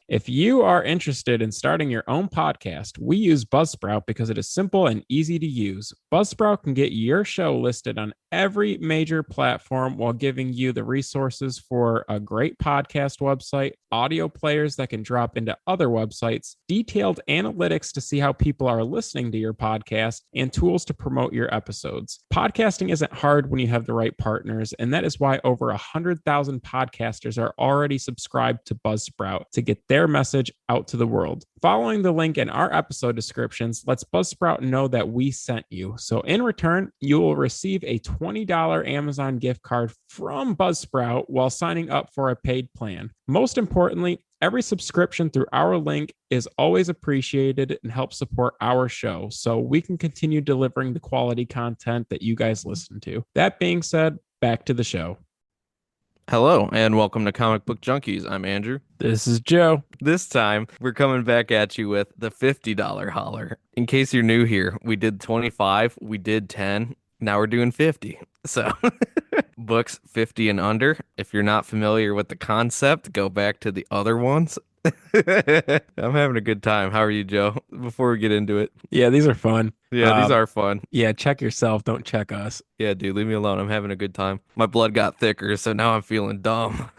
If you are interested in starting your own podcast, we use Buzzsprout because it is simple and easy to use. Buzzsprout can get your show listed on every major platform while giving you the resources for a great podcast website, audio players that can drop into other websites, detailed analytics to see how people are listening to your podcast, and tools to promote your episodes. Podcasting isn't hard when you have the right partners, and that is why over 100,000 podcasters are already subscribed to Buzzsprout to get their message out to the world. Following the link in our episode descriptions lets Buzzsprout know that we sent you. So in return, you will receive a $20 Amazon gift card from Buzzsprout while signing up for a paid plan. Most importantly, every subscription through our link is always appreciated and helps support our show so we can continue delivering the quality content that you guys listen to. That being said, back to the show. Hello, and welcome to Comic Book Junkies. I'm Andrew. This is Joe. This time, we're coming back at you with the $50 holler. In case you're new here, we did 25, we did 10, now we're doing 50. So, books 50 and under. If you're not familiar with the concept, go back to the other ones. I'm having a good time. How are you, Joe? Before we get into it. Yeah, these are fun. Yeah, these are fun. Yeah, check yourself. Don't check us. Yeah, dude, leave me alone. I'm having a good time. My blood got thicker, so now I'm feeling dumb.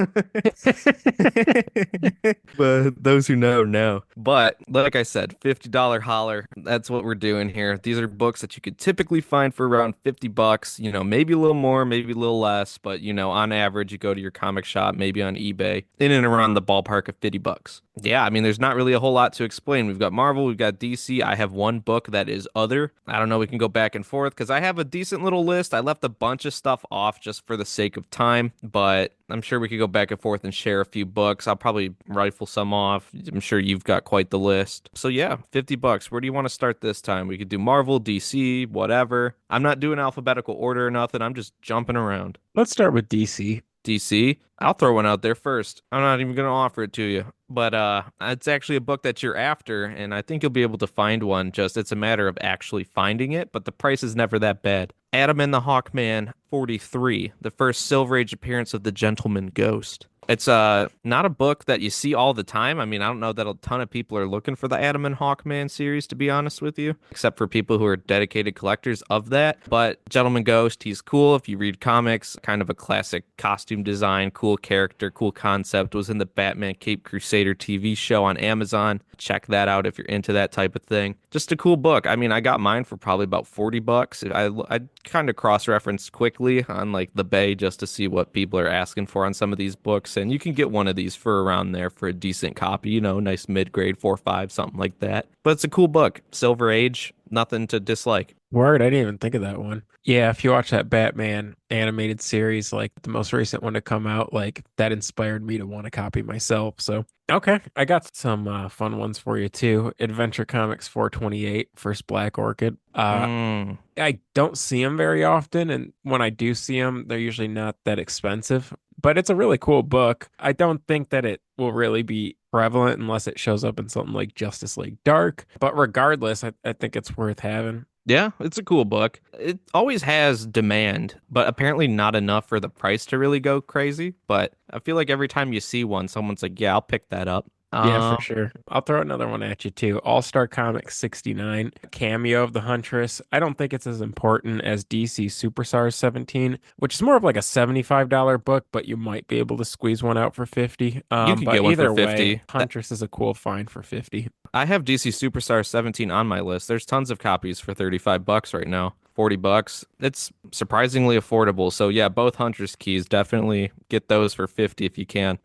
But those who know, know. But like I said, $50 holler. That's what we're doing here. These are books that you could typically find for around 50 bucks, maybe a little more, maybe a little less, but on average, you go to your comic shop, maybe on eBay, in and around the ballpark of 50 bucks. Yeah, I mean, there's not really a whole lot to explain. We've got Marvel, we've got DC. I have one book that is other. I don't know, we can go back and forth because I have a decent little list. I left a bunch of stuff off just for the sake of time, but I'm sure we could go back and forth and share a few books. I'll probably rifle some off. I'm sure you've got quite the list. So yeah, 50 bucks. Where do you want to start this time? We could do Marvel, DC, whatever. I'm not doing alphabetical order or nothing. I'm just jumping around. Let's start with DC. DC. I'll throw one out there first. I'm not even going to offer it to you. But it's actually a book that you're after, and I think you'll be able to find one. Just it's a matter of actually finding it, but the price is never that bad. Adam and the Hawkman 43, the first Silver Age appearance of the Gentleman Ghost. It's not a book that you see all the time. I mean, I don't know that a ton of people are looking for the Adam and Hawkman series, to be honest with you, except for people who are dedicated collectors of that. But Gentleman Ghost, he's cool. If you read comics, kind of a classic costume design, cool character, cool concept. Was in the Batman Cape Crusader TV show on Amazon. Check that out if you're into that type of thing. Just a cool book. I mean, I got mine for probably about 40 bucks. I kind of cross-referenced quickly on like the Bay just to see what people are asking for on some of these books. And you can get one of these for around there for a decent copy, nice mid-grade 4.5, something like that. But it's a cool book. Silver Age, nothing to dislike. Word, I didn't even think of that one. Yeah, if you watch that Batman animated series, like the most recent one to come out, like that inspired me to want to copy myself. So, okay, I got some fun ones for you too. Adventure Comics 428, First Black Orchid. I don't see them very often, and when I do see them, they're usually not that expensive. But it's a really cool book. I don't think that it will really be prevalent unless it shows up in something like Justice League Dark. But regardless, I think it's worth having. Yeah, it's a cool book. It always has demand, but apparently not enough for the price to really go crazy. But I feel like every time you see one, someone's like, yeah, I'll pick that up. Yeah, for sure. I'll throw another one at you too. All-Star Comics 69, Cameo of the Huntress. I don't think it's as important as DC Superstars 17, which is more of like a $75 book, but you might be able to squeeze one out for 50. You can But get one either for 50. way, Huntress is a cool find for 50. I have DC Superstar 17 on my list. There's tons of copies for 35 bucks right now. 40 bucks. It's surprisingly affordable. So yeah, both Huntress keys, definitely get those for 50 if you can.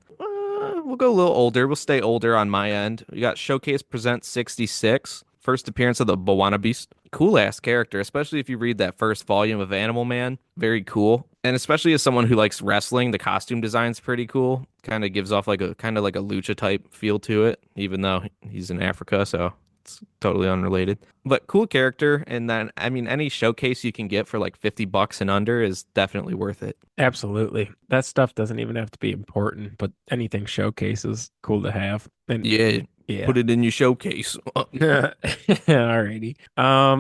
We'll go a little older. We'll stay older on my end. We got Showcase Presents 66. First appearance of the Bawana Beast. Cool ass character, especially if you read that first volume of Animal Man. Very cool. And especially as someone who likes wrestling, the costume design's pretty cool. Kind of gives off like a lucha type feel to it, even though he's in Africa, so it's totally unrelated. But cool character, and then I mean any showcase you can get for like 50 bucks and under is definitely worth it. Absolutely. That stuff doesn't even have to be important, but anything showcase is cool to have. And Yeah, yeah. put it in your showcase. Alrighty.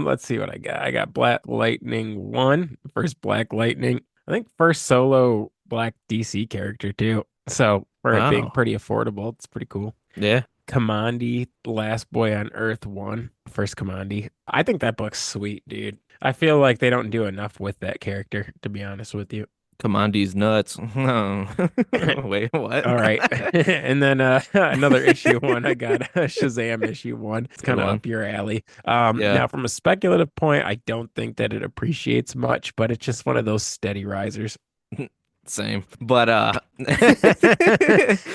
Let's see what I got. I got Black Lightning 1, first Black Lightning. I think first solo Black DC character too. So for it being Wow. pretty affordable, it's pretty cool. Yeah. Commandi, Last Boy on Earth 1, First Commandi. I think that book's sweet, dude. I feel like they don't do enough with that character, to be honest with you. Commandi's nuts. Oh. Wait, what? All right. And then another issue one, I got Shazam issue one. It's Good kind of one. up your alley. Yeah. Now from a speculative point, I don't think that it appreciates much, but it's just one of those steady risers. Same. But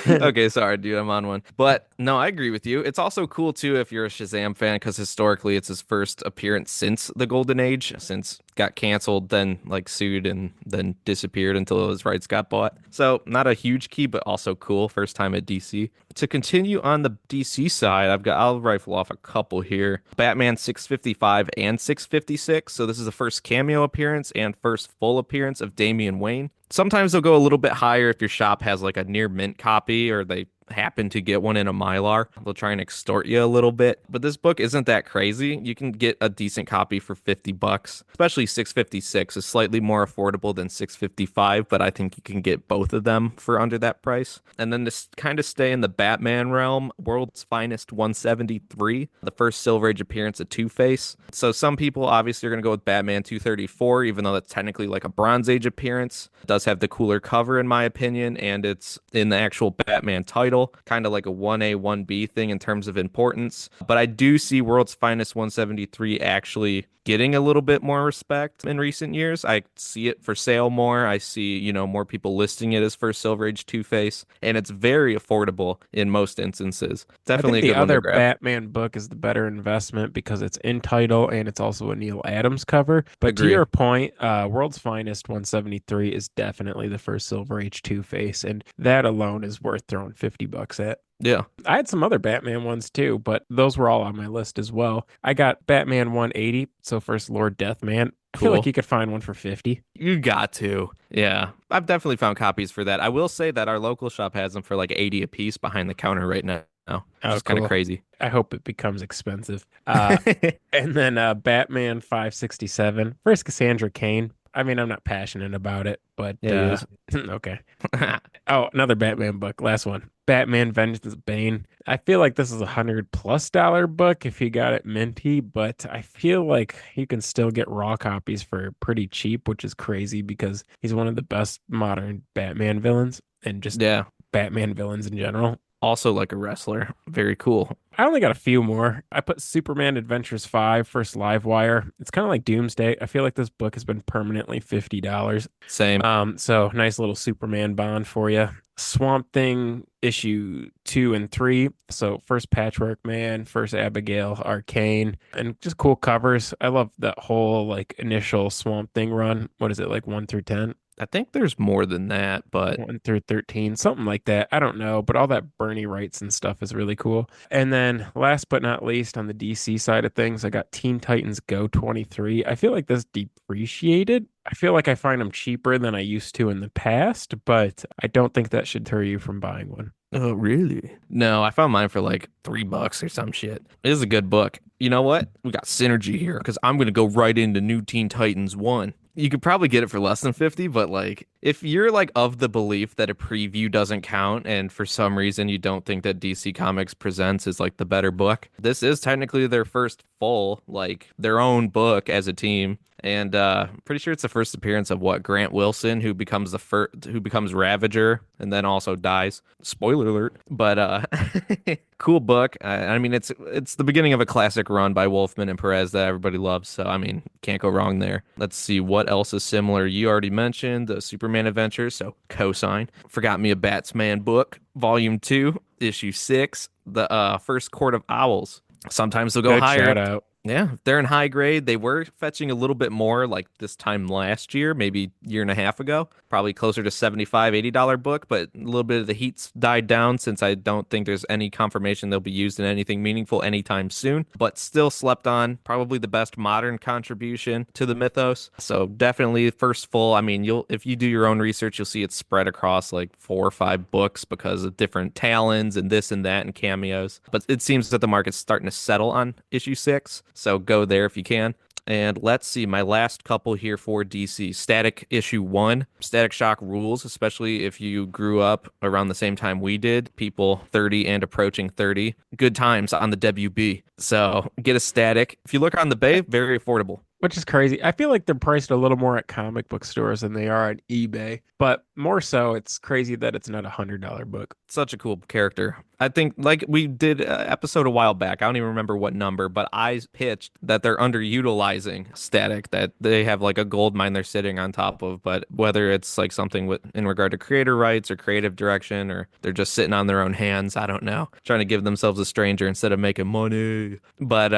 okay, sorry, dude, I'm on one. But no, I agree with you. It's also cool too if you're a Shazam fan because historically it's his first appearance since the Golden Age, since got canceled, then like sued and then disappeared until his rights got bought. So not a huge key, but also cool. First time at DC. To continue on the DC side, I'll rifle off a couple here. Batman 655 and 656. So this is the first cameo appearance and first full appearance of Damian Wayne. Sometimes they'll go a little bit higher if your shop has like a near mint copy or they happen to get one in a Mylar. They'll try and extort you a little bit. But this book isn't that crazy. You can get a decent copy for 50 bucks. Especially 656 is slightly more affordable than 655, but I think you can get both of them for under that price. And then to kind of stay in the Batman realm, World's Finest 173, the first Silver Age appearance of Two-Face. So some people obviously are going to go with Batman 234, even though that's technically like a Bronze Age appearance. It does have the cooler cover in my opinion, and it's in the actual Batman title, kind of like a 1A, 1B thing in terms of importance. But I do see World's Finest 173 actually getting a little bit more respect in recent years. I see it for sale more. I see, more people listing it as first Silver Age Two-Face, and it's very affordable in most instances. I Definitely think a the good one to other grab. Batman book is the better investment because it's in title and it's also a Neil Adams cover. But to Agree. your point, World's Finest 173 is definitely the first Silver Age Two-Face, and that alone is worth throwing 50 bucks at. Yeah, I had some other Batman ones too, but those were all on my list as well. I got Batman 180, so first Lord Deathman. I feel like cool. you could find one for 50. You got to. Yeah. I've definitely found copies for that. I will say that our local shop has them for like 80 a piece behind the counter right now, which Oh, is kind of cool. crazy. I hope it becomes expensive. And then Batman 567, first Cassandra Cain. I mean, I'm not passionate about it, but Yeah, he is. okay. Oh, another Batman book. Last one. Batman Vengeance of Bane. I feel like this is $100+ book if you got it minty, but I feel like you can still get raw copies for pretty cheap, which is crazy because he's one of the best modern Batman villains and just Yeah. Batman villains in general. Also like a wrestler. Very cool. I only got a few more. I put Superman Adventures 5, first live wire. It's kind of like Doomsday. I feel like this book has been permanently $50. Same. So nice little Superman bond for you. Swamp Thing issue 2 and 3. So first Patchwork Man, first Abigail, Arcane, and just cool covers. I love that whole like initial Swamp Thing run. What is it, like 1 through 10? I think there's more than that, but 1 through 13, something like that. I don't know, but all that Bernie writes and stuff is really cool. And then last but not least, on the DC side of things, I got Teen Titans Go 23. I feel like this depreciated. I feel like I find them cheaper than I used to in the past, but I don't think that should deter you from buying one. oh, really? No, I found mine for like $3 or some shit. It is a good book. You know what? We got synergy here because I'm gonna go right into New Teen Titans 1. You could probably get it for less than 50, but like if you're like of the belief that a preview doesn't count and for some reason you don't think that DC Comics Presents is like the better book, this is technically their first full, like their own book as a team. And pretty sure it's the first appearance of what Grant Wilson, who becomes Ravager and then also dies. Spoiler alert. But cool book. I mean, it's the beginning of a classic run by Wolfman and Perez that everybody loves. So I mean, can't go wrong there. Let's see what else is similar. You already mentioned the Superman Adventures, so cosign. Forgot Me a Batsman book, Volume 2, Issue 6, the first Court of Owls. Sometimes they'll go Good higher shout if out. yeah, if they're in high grade. They were fetching a little bit more like this time last year, maybe year and a half ago, probably closer to 75, $80 book, but a little bit of the heat's died down since I don't think there's any confirmation they'll be used in anything meaningful anytime soon, but still slept on, probably the best modern contribution to the mythos. So definitely first full. I mean, if you do your own research, you'll see it's spread across like 4 or 5 books because of different talons and this and that and cameos. But it seems that the market's starting to settle on issue 6. So go there if you can. And let's see, my last couple here for DC. Static issue 1. Static Shock rules, especially if you grew up around the same time we did, people 30 and approaching 30. Good times on the WB. So get a Static. If you look on the Bay, very affordable. Which is crazy. I feel like they're priced a little more at comic book stores than they are at eBay, but more so, it's crazy that it's not $100 book. Such a cool character. I think, like we did an episode a while back, I don't even remember what number, but I pitched that they're underutilizing Static, that they have like a gold mine they're sitting on top of, but whether it's like something with in regard to creator rights or creative direction, or they're just sitting on their own hands, I don't know, trying to give themselves a stranger instead of making money. But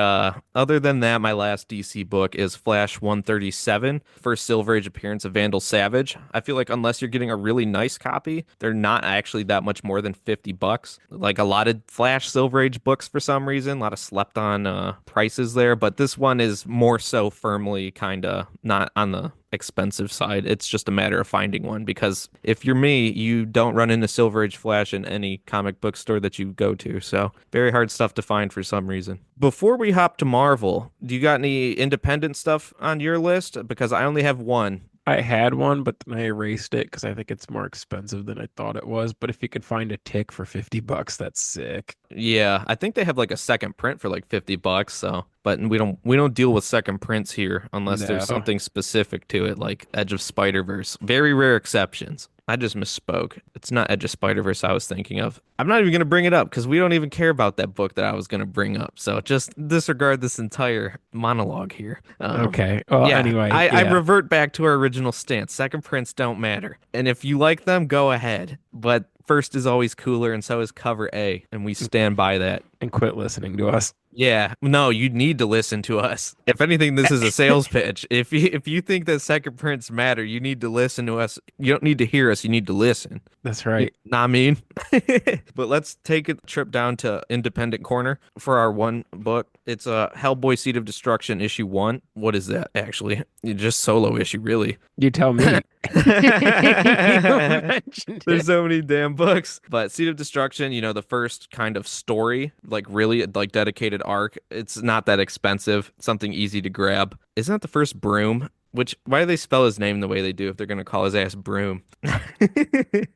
other than that, my last DC book is Flash 137, first Silver Age appearance of Vandal Savage. I feel like unless you're getting a really nice copy, they're not actually that much more than $50. Like a lot of Flash Silver Age books for some reason, a lot of slept on prices there, but this one is more so firmly kind of not on the expensive side. It's just a matter of finding one, because if you're me, you don't run into Silver Age Flash in any comic book store that you go to. So very hard stuff to find for some reason. Before we hop to Marvel, do you got any independent stuff on your list? Because I only have one. I had one, but then I erased it because I think it's more expensive than I thought it was. But if you could find a tick for $50, that's sick. Yeah, I think they have like a second print for like $50. So, but we don't deal with second prints here unless there's No. something specific to it, like Edge of Spider-Verse. Very rare exceptions. I just misspoke. It's not Edge of Spider-Verse I was thinking of. I'm not even going to bring it up because we don't even care about that book that I was going to bring up. So just disregard this entire monologue here. Okay. Well, Yeah, anyway, I yeah. revert back to our original stance. Second prints don't matter. And if you like them, go ahead. But first is always cooler, and so is cover A. And we stand by that. And quit listening to us. Yeah, no, you need to listen to us. If anything, this is a sales pitch. If you think that second prints matter, you need to listen to us. You don't need to hear us, you need to listen. That's right. Not mean. But let's take a trip down to Independent Corner for our one book. It's a Hellboy Seed of Destruction issue 1. What is that actually? Just solo issue, really. You tell me. There's so many damn books. But Seed of Destruction, the first kind of story, like really like dedicated arc. It's not that expensive. Something easy to grab. Isn't that the first Broom? Which, why do they spell his name the way they do if they're going to call his ass Broom? You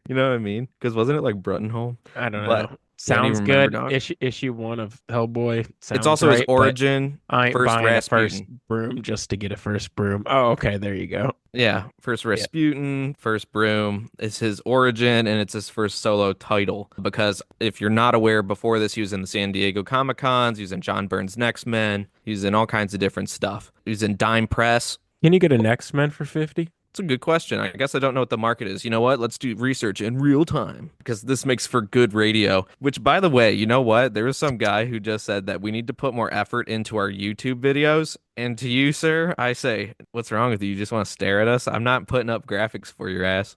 know what I mean? Because wasn't it like Bruttenholm? I don't But know. can't Sounds even remember, good. dog. Issue one of Hellboy sounds It's also his right, but origin, I ain't first buying a first Rasputin. broom just to get a first broom. Oh, okay. There you go. Yeah, first Rasputin, first Broom. It's his origin, and it's his first solo title. Because if you're not aware, before this, he was in the San Diego Comic Cons, he was in John Byrne's Next Men, he was in all kinds of different stuff. He was in Dime Press. Can you get an X-Men for 50? It's a good question. I guess I don't know what the market is. You know what? Let's do research in real time because this makes for good radio. Which, by the way, you know what? There was some guy who just said that we need to put more effort into our YouTube videos. And to you, sir, I say, what's wrong with you? You just want to stare at us? I'm not putting up graphics for your ass.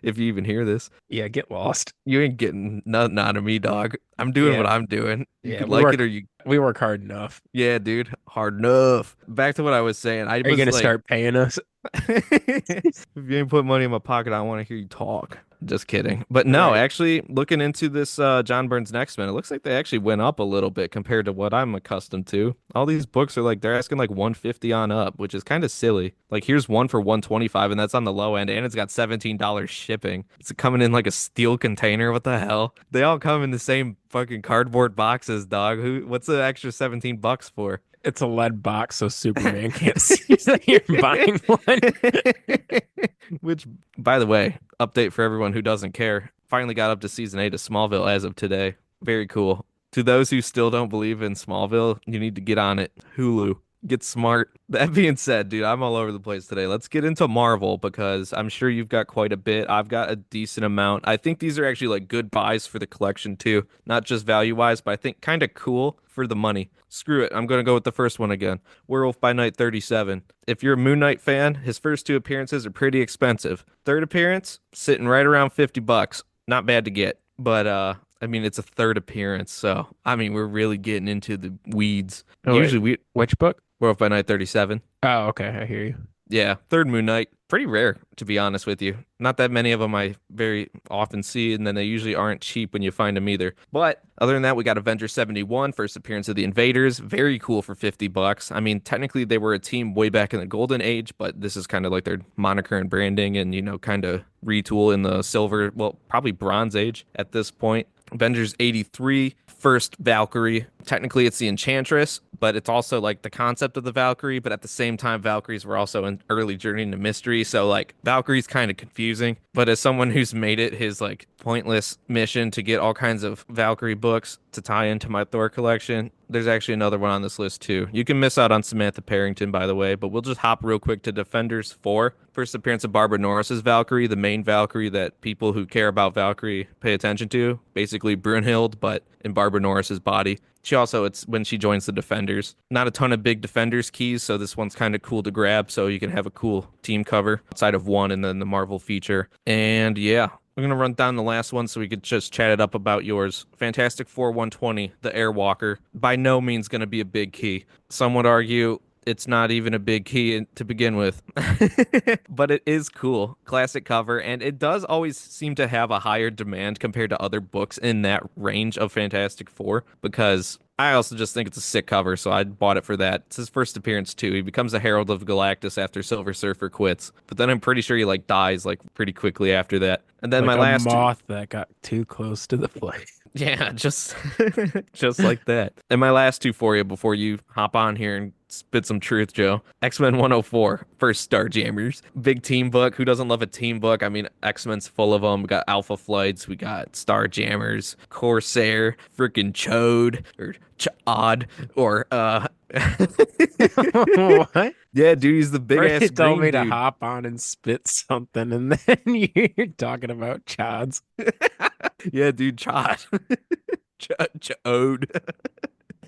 If you even hear this, Yeah, get lost. you ain't getting nothing out of me, dog. I'm doing Yeah. what I'm doing. You Yeah, could we like work, it or you. we work hard enough. Yeah, dude. Hard enough. Back to what I was saying. I Are you was gonna like, start paying us? if you ain't put money in my pocket, I don't want to hear you talk. Just kidding. But no, Right. actually, looking into this John Byrne's Next Men, it looks like they actually went up a little bit compared to what I'm accustomed to. All these books are like they're asking like 150 on up, which is kind of silly. Like here's one for 125, and that's on the low end, and it's got $17 shipping. It's coming in like a steel container. What the hell? They all come in the same fucking cardboard boxes, dog. What's the extra $17 for? It's a lead box, so Superman can't see that you're buying one. Which, by the way, update for everyone who doesn't care. Finally got up to season 8 of Smallville as of today. Very cool. To those who still don't believe in Smallville, you need to get on it. Hulu. Get smart. That being said, dude, I'm all over the place today. Let's get into Marvel because I'm sure you've got quite a bit. I've got a decent amount. I think these are actually like good buys for the collection too. Not just value wise, but I think kind of cool for the money. Screw it. I'm going to go with the first one again. Werewolf by Night 37. If you're a Moon Knight fan, his first 2 appearances are pretty expensive. Third appearance, sitting right around $50. Not bad to get. But I mean, it's a third appearance, so I mean, we're really getting into the weeds. Oh, wait. Usually we Which book? Werewolf by Night 37. Oh, okay. I hear you. Yeah, third Moon Knight. pretty rare, to be honest with you. Not that many of them I very often see, and then they usually aren't cheap when you find them either. But other than that, we got Avengers 71, first appearance of the Invaders. Very cool for $50. I mean, technically they were a team way back in the Golden Age, but this is kind of like their moniker and branding and, kind of retool in the silver, well, probably Bronze Age at this point. Avengers 83, first Valkyrie. Technically, it's the Enchantress, but it's also like the concept of the Valkyrie. But at the same time, Valkyries were also an early journey into mystery. So, like, Valkyrie's kind of confusing. But as someone who's made it his, like, pointless mission to get all kinds of Valkyrie books to tie into my Thor collection, there's actually another one on this list, too. You can miss out on Samantha Parrington, by the way, but we'll just hop real quick to Defenders 4. First appearance of Barbara Norris's Valkyrie, the main Valkyrie that people who care about Valkyrie pay attention to. Basically Brunhild, but in Barbara Norris's body. She also, it's when she joins the Defenders. Not a ton of big Defenders keys, so this one's kind of cool to grab, so you can have a cool team cover outside of one and then the Marvel feature. And yeah, we're going to run down the last one so we could just chat it up about yours. Fantastic Four 120, the Airwalker. By no means going to be a big key. Some would argue it's not even a big key to begin with. But it is cool. Classic cover, and it does always seem to have a higher demand compared to other books in that range of Fantastic Four, because I also just think it's a sick cover, so I bought it for that. It's his first appearance too. He becomes a Herald of Galactus after Silver Surfer quits, but then I'm pretty sure he like dies like pretty quickly after that. And then Like my a last two, moth that got too close to the flame. yeah, just just like that. And my last two for you before you hop on here and spit some truth, Joe. X-Men 104, first Starjammers. Big team book. Who doesn't love a team book? I mean, X-Men's full of them. We got Alpha Flights, we got Starjammers, Corsair, freaking Chode, or Chod, or What? yeah, dude, he's the big First ass you told green me to dude. hop on and spit something, and then you're talking about chods. Yeah, dude, Chod. Chode.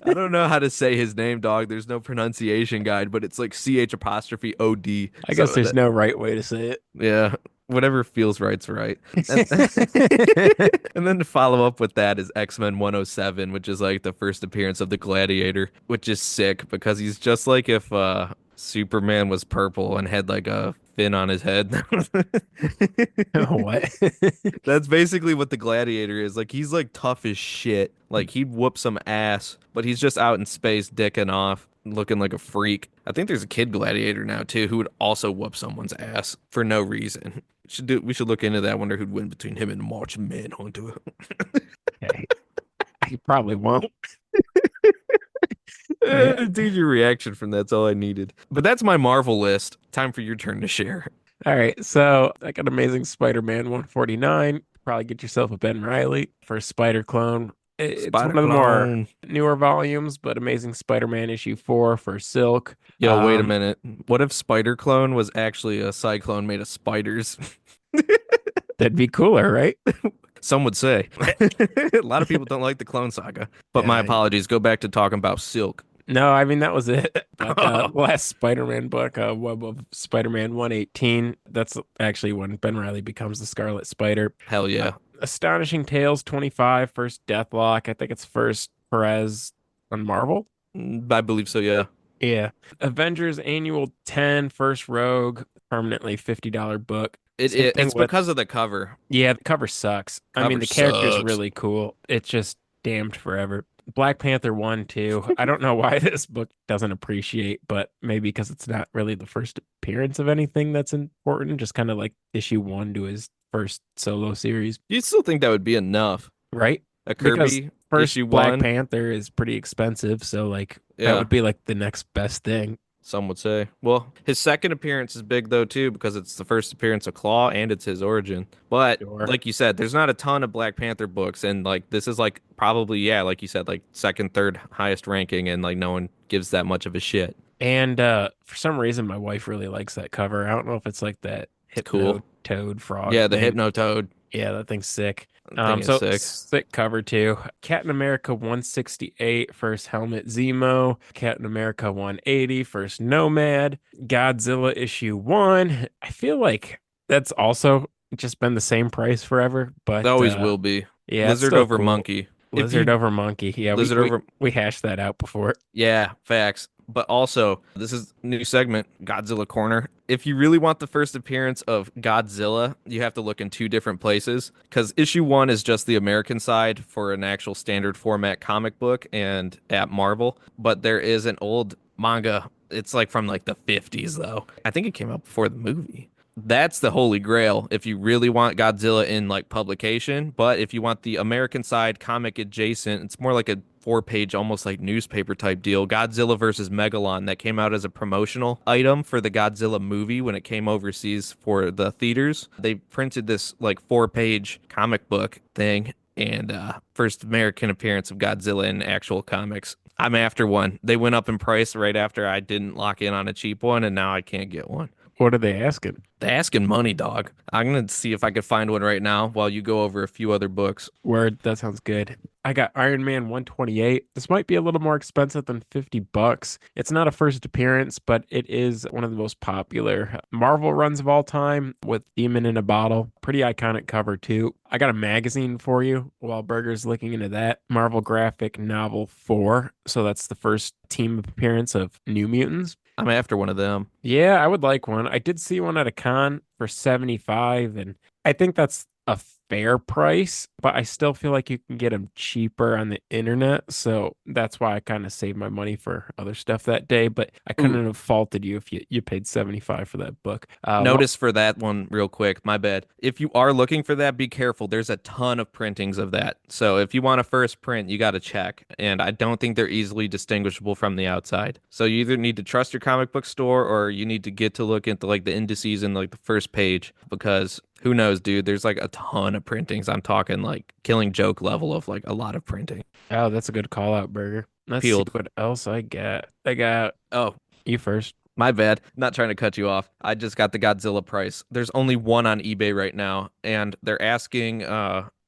I don't know how to say his name, dog. There's no pronunciation guide, but it's like CH apostrophe OD. I So guess there's no right way to say yeah, whatever feels right's right. And, it. and then to follow up with that is X-Men 107, which is like the first appearance of the Gladiator, which is sick because he's just like if Superman was purple and had like a fin on his head. What? That's basically what the Gladiator is. Like he's like tough as shit. Like he'd whoop some ass, but he's just out in space dicking off, looking like a freak. I think there's a kid Gladiator now too who would also whoop someone's ass for no reason. We should look into that. Wonder who'd win between him and Martian Manhunter. Okay. He probably won't. Yeah. Dude, your reaction from that's all I needed. But that's my Marvel list. Time for your turn to share. All right. So I got Amazing Spider-Man 149. Probably get yourself a Ben Riley for Spider Clone. It's Spider one of the more Clone. newer volumes, but Amazing Spider-Man issue 4 for Silk. Yo, wait a minute. What if Spider Clone was actually a cyclone made of spiders? That'd be cooler, right? Some would say. A lot of people don't like the Clone Saga. But my Yeah. apologies. Go back to talking about Silk. No, I mean that was it. But last Spider-Man book, Web of Spider-Man 118, that's actually when Ben Riley becomes the Scarlet Spider. Hell yeah. Astonishing Tales 25, first Deathlock. I think it's first Perez on Marvel. I believe so, yeah. Yeah. Avengers Annual 10, first Rogue, permanently $50 book. Same thing It's with, because of the cover. yeah, the cover sucks. I mean, Cover the character's sucks. really cool. It's just damned forever. Black Panther 1, 2. I don't know why this book doesn't appreciate, but maybe because it's not really the first appearance of anything that's important, just kind of like issue 1 to his first solo series, You still think that would be enough? right? A Because Kirby first issue Black one? Panther is pretty expensive, so like that Yeah. would be like the next best thing. Some would say. Well, his second appearance is big though too because it's the first appearance of Claw and it's his origin. But Sure. like you said, there's not a ton of Black Panther books and like this is like probably yeah, like you said, like second, third highest ranking and like no one gives that much of a shit. And for some reason my wife really likes that cover. I don't know if it's like that hypno Cool. toad frog Yeah, the thing. Hypno Toad Yeah, that thing's sick. thing is So sick. sick cover too. Captain America 168, first Helmet Zemo. Captain America 180, first Nomad. Godzilla issue 1. I feel like that's also just been the same price forever, but It always will be. yeah, it's Lizard still over cool. Monkey. If Lizard you over Monkey. Yeah, Lizard we over we hashed that out before. Yeah, facts. But also, this is a new segment, Godzilla Corner. If you really want the first appearance of Godzilla, you have to look in two different places because issue one is just the American side for an actual standard format comic book and at Marvel. But there is an old manga. It's like from like the 50s, though. I think it came out before the movie. That's the holy grail if you really want Godzilla in like publication. But if you want the American side comic adjacent, it's more like a 4 page, almost like newspaper type deal. Godzilla versus Megalon that came out as a promotional item for the Godzilla movie when it came overseas for the theaters. They printed this like 4 page comic book thing and first American appearance of Godzilla in actual comics. I'm after one. They went up in price right after I didn't lock in on a cheap one, and now I can't get one. What are they asking? They're asking money, dog. I'm gonna see if I could find one right now while you go over a few other books. Word, that sounds good. I got Iron Man 128. This might be a little more expensive than $50. It's not a first appearance, but it is one of the most popular Marvel runs of all time with Demon in a Bottle. Pretty iconic cover, too. I got a magazine for you while Burger's looking into that. Marvel Graphic Novel 4. So that's the first team appearance of New Mutants. I'm after one of them. Yeah, I would like one. I did see one at a con for 75, and I think that's a fair price, but I still feel like you can get them cheaper on the internet. So that's why I kind of saved my money for other stuff that day. But I Ooh, couldn't have faulted you if you paid 75 for that book. notice for that one real quick. My bad. If you are looking for that, be careful. There's a ton of printings of that. So if you want a first print, you got to check. And I don't think they're easily distinguishable from the outside. So you either need to trust your comic book store or you need to get to look into like the indices and like the first page because who knows, dude? There's like a ton of printings. I'm talking like Killing Joke level of like a lot of printing. oh, that's a good call out, Burger. Let's see Peeled. what else I got. I got Oh, you first. my bad. Not trying to cut you off. I just got the Godzilla price. There's only one on eBay right now, and they're asking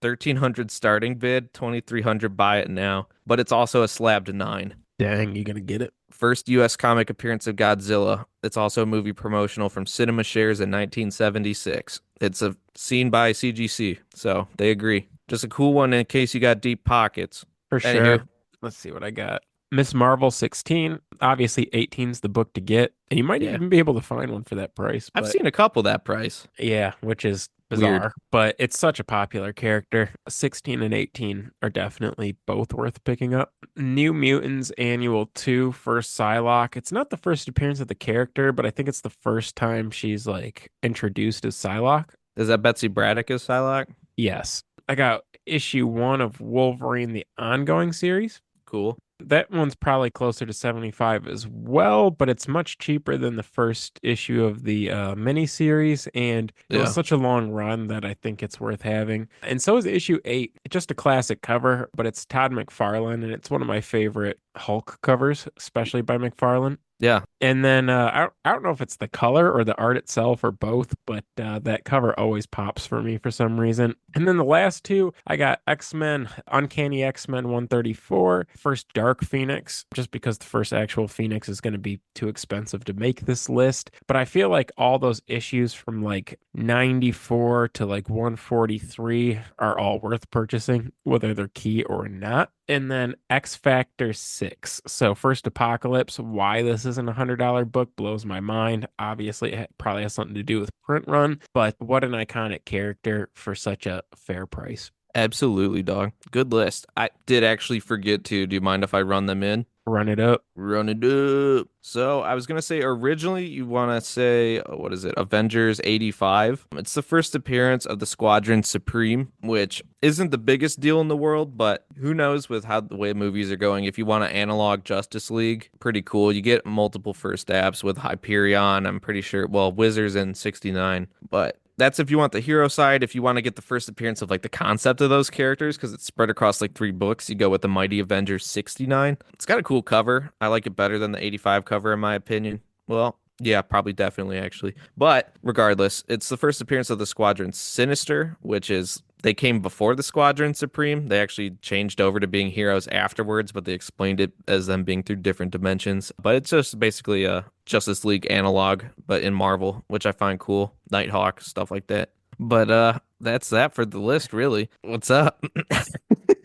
1,300 starting bid, 2,300 buy it now, but it's also a slab to nine. Dang, you gonna get it? First US comic appearance of Godzilla. It's also a movie promotional from Cinema Shares in 1976. It's a scene by CGC, so they agree. Just a cool one in case you got deep pockets. For sure. Anywho, Let's see what I got. Miss Marvel 16. Obviously, 18's the book to get. And you might yeah. even be able to find one for that price. I've But seen a couple that price. yeah, which is Weird. bizarre. But it's such a popular character. 16 and 18 are definitely both worth picking up. New Mutants Annual 2, first Psylocke. It's not the first appearance of the character, but I think it's the first time she's like introduced as Psylocke. Is that Betsy Braddock as Psylocke? Yes. I got issue 1 of Wolverine, the ongoing series. Cool. That one's probably closer to 75 as well, but it's much cheaper than the first issue of the miniseries. And it was Yeah. such a long run that I think it's worth having. And so is issue 8. It's just a classic cover, but it's Todd McFarlane, and it's one of my favorite Hulk covers, especially by McFarlane. Yeah. And then I don't know if it's the color or the art itself or both, but that cover always pops for me for some reason. And then the last two, I got X-Men, Uncanny X-Men 134, first Dark Phoenix, just because the first actual Phoenix is going to be too expensive to make this list. But I feel like all those issues from like 94 to like 143 are all worth purchasing, whether they're key or not. And then X Factor 6. So, First Apocalypse, why this isn't a $100 book blows my mind. Obviously, it probably has something to do with print run, but what an iconic character for such a fair price. Absolutely, dog. Good list. I did actually forget to. Do you mind if I run them in? Run it up. Run it up. So I was gonna say originally you want to say what is it? Avengers 85. It's the first appearance of the Squadron Supreme, which isn't the biggest deal in the world, but who knows with how the way movies are going. If you want to analog Justice League, pretty cool. You get multiple first apps with Hyperion. I'm pretty sure. Well, Wizards in 69, but that's if you want the hero side. If you want to get the first appearance of like the concept of those characters, because it's spread across like 3 books, you go with the Mighty Avengers 69. It's got a cool cover. I like it better than the 85 cover, in my opinion. Well, yeah, probably definitely actually. But regardless, it's the first appearance of the Squadron Sinister, which is they came before the Squadron Supreme. They actually changed over to being heroes afterwards, but they explained it as them being through different dimensions. But it's just basically a Justice League analog, but in Marvel, which I find cool. Nighthawk, stuff like that. But that's that for the list, really. What's up?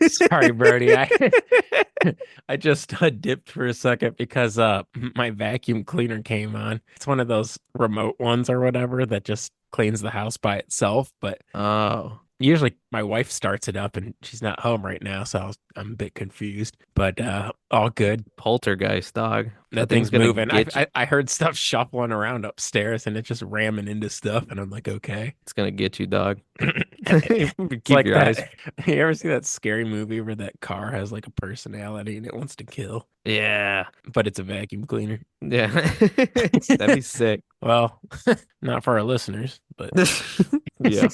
Sorry, Brody. I just dipped for a second because my vacuum cleaner came on. It's one of those remote ones or whatever that just cleans the house by itself. But Oh, usually my wife starts it up and she's not home right now, so I'm a bit confused. But all good. poltergeist, dog. That That thing's thing's gonna moving. get you. I heard stuff shuffling around upstairs and it just ramming into stuff, and I'm like, okay. It's gonna get you, dog. It's Keep like your eyes. that. You ever see that scary movie where that car has like a personality and it wants to kill, Yeah. but it's a vacuum cleaner? Yeah. That'd be sick. Well, not for our listeners, but Yeah.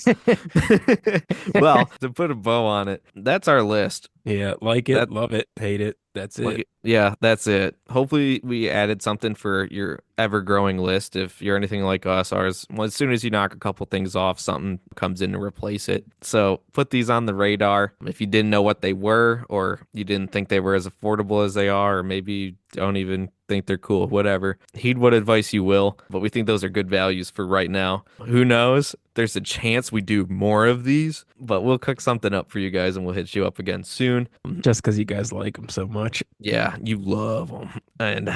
Well, to put a bow on it, that's our list. yeah, like it, That love it, hate it. That's it. yeah, that's it. Hopefully we added something for your ever-growing list. If you're anything like us, ours, well, as soon as you knock a couple things off, something comes in to replace it. So put these on the radar. If you didn't know what they were, or you didn't think they were as affordable as they are, or maybe you don't even think they're cool, whatever. Heed what advice you will, but we think those are good values for right now. Who knows? There's a chance we do more of these, but we'll cook something up for you guys and we'll hit you up again soon. Just because you guys like them so much. Yeah, you love them, and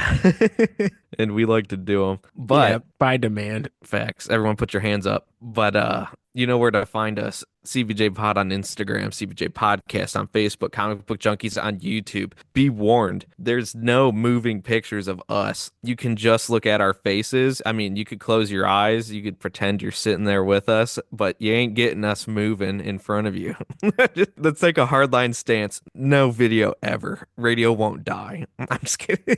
and we like to do them. Yeah, But by demand. facts, everyone, put your hands up. But you know where to find us. CBJ Pod on Instagram, CBJ Podcast on Facebook, Comic Book Junkies on YouTube. Be warned, there's no moving pictures of us. You can just look at our faces. I mean, you could close your eyes, you could pretend you're sitting there with us, but you ain't getting us moving in front of you. Let's take a hardline stance. No video ever. Radio won't die. I'm just kidding.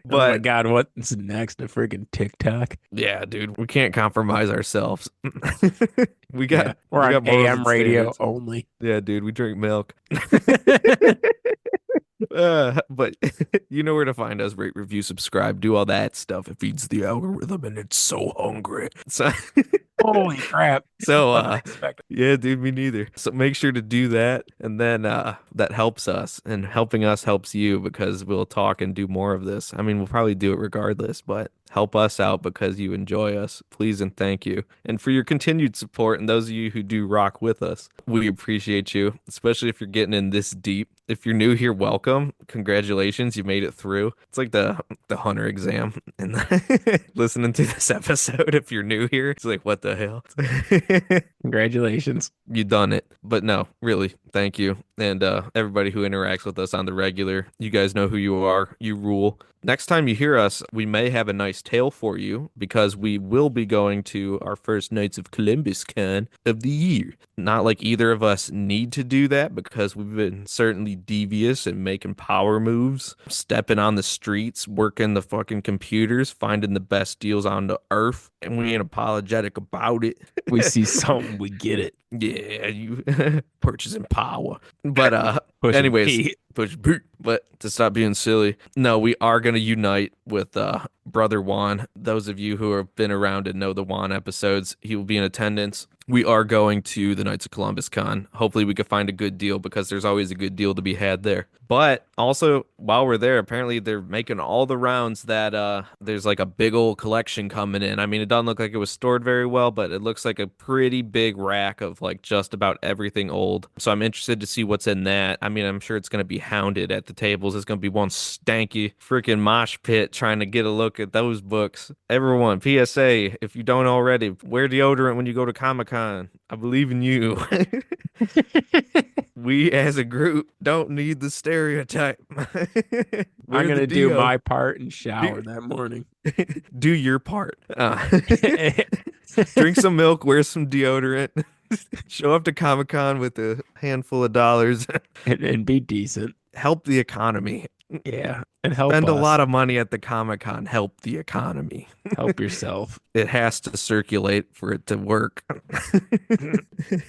Oh my But God, what's next? A freaking TikTok? yeah, dude, we can't compromise ourselves. We Yeah, got we're we on got morals AM and radio standards. only. Yeah, dude, we drink milk. But you know where to find us. Rate, review, subscribe, do all that stuff. It feeds the algorithm, and it's so hungry. So, Holy crap. so Wasn't expecting. yeah, dude, me neither. So make sure to do that, and then that helps us, and helping us helps you because we'll talk and do more of this. I mean, we'll probably do it regardless, but help us out because you enjoy us. Please and thank you. And for your continued support, and those of you who do rock with us, we appreciate you, especially if you're getting in this deep. If you're new here, welcome. Congratulations, you made it through. It's like the hunter exam. And listening to this episode, if you're new here, it's like, what the hell? Congratulations. You done it. But no, really, thank you. And everybody who interacts with us on the regular, you guys know who you are. You rule. Next time you hear us, we may have a nice tale for you because we will be going to our first Knights of Columbus Con of the year. Not like either of us need to do that because we've been certainly devious and making power moves, stepping on the streets, working the fucking computers, finding the best deals on the earth, and we ain't apologetic about it. We see something, we get it. Yeah, you purchasing power. But Pushing anyways, Pete. push Pete. But to stop being silly, no, we are gonna unite with brother Juan. Those of you who have been around and know the Juan episodes, he will be in attendance. We are going to the Knights of Columbus Con. Hopefully we can find a good deal because there's always a good deal to be had there. But also while we're there, apparently they're making all the rounds that there's like a big old collection coming in. I mean, it doesn't look like it was stored very well, but it looks like a pretty big rack of like just about everything old. So I'm interested to see what's in that. I mean, I'm sure it's going to be hounded at the tables. It's going to be one stanky freaking mosh pit trying to get a look at those books. Everyone, PSA, if you don't already, wear deodorant when you go to Comic-Con. I believe in you. We as a group don't need the stereotype. I'm Wear the gonna do deo. my part and shower that morning. Do your part. Drink some milk, wear some deodorant, show up to Comic-Con with a handful of dollars, and be decent. help the economy. Yeah, and help Spend a us. lot of money at the Comic-Con, help the economy. Help yourself. It has to circulate for it to work.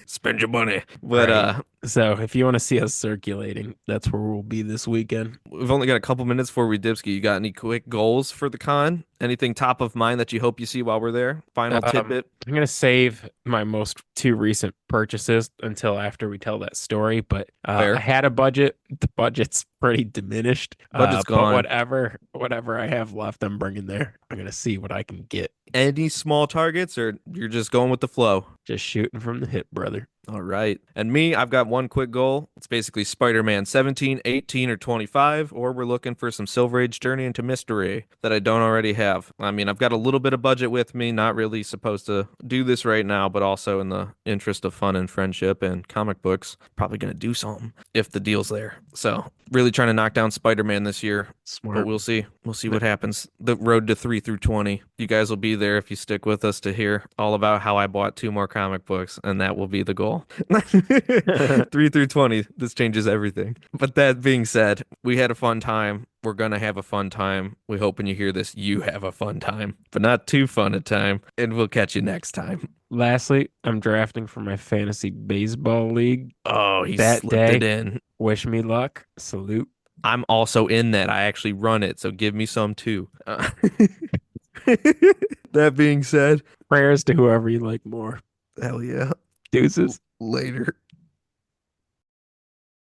Spend your money. But Right. So if you want to see us circulating, that's where we'll be this weekend. We've only got a couple minutes before we dipski. You got any quick goals for the con? Anything top of mind that you hope you see while we're there? Final tidbit? I'm gonna save my most two recent purchases until after we tell that story. But I Fair. had a budget. The budget's pretty diminished. Budget's But gone. whatever I have left, I'm bringing there. I'm gonna see what I can get. Any small targets, or you're just going with the flow? Just shooting from the hip, brother. All right. And me, I've got one quick goal. It's basically Spider-Man 17, 18, or 25, or we're looking for some Silver Age Journey into Mystery that I don't already have. I mean, I've got a little bit of budget with me, not really supposed to do this right now, but also in the interest of fun and friendship and comic books, probably going to do something if the deal's there. So, really trying to knock down Spider-Man this year. But Smart. we'll see. We'll see what happens. The road to 3 through 20. You guys will be there if you stick with us to hear all about how I bought 2 more comic books, and that will be the goal. 3 through 20. This changes everything. But that being said, we had a fun time. We're gonna have a fun time. We hope when you hear this, you have a fun time, but not too fun a time. And we'll catch you next time. Lastly, I'm drafting for my fantasy baseball league Oh, he that slipped it day. in. Wish me luck. Salute. I'm also in that. I actually run it, so give me some too. That being said, Prayers to whoever you like more. hell yeah. Deuces. Later.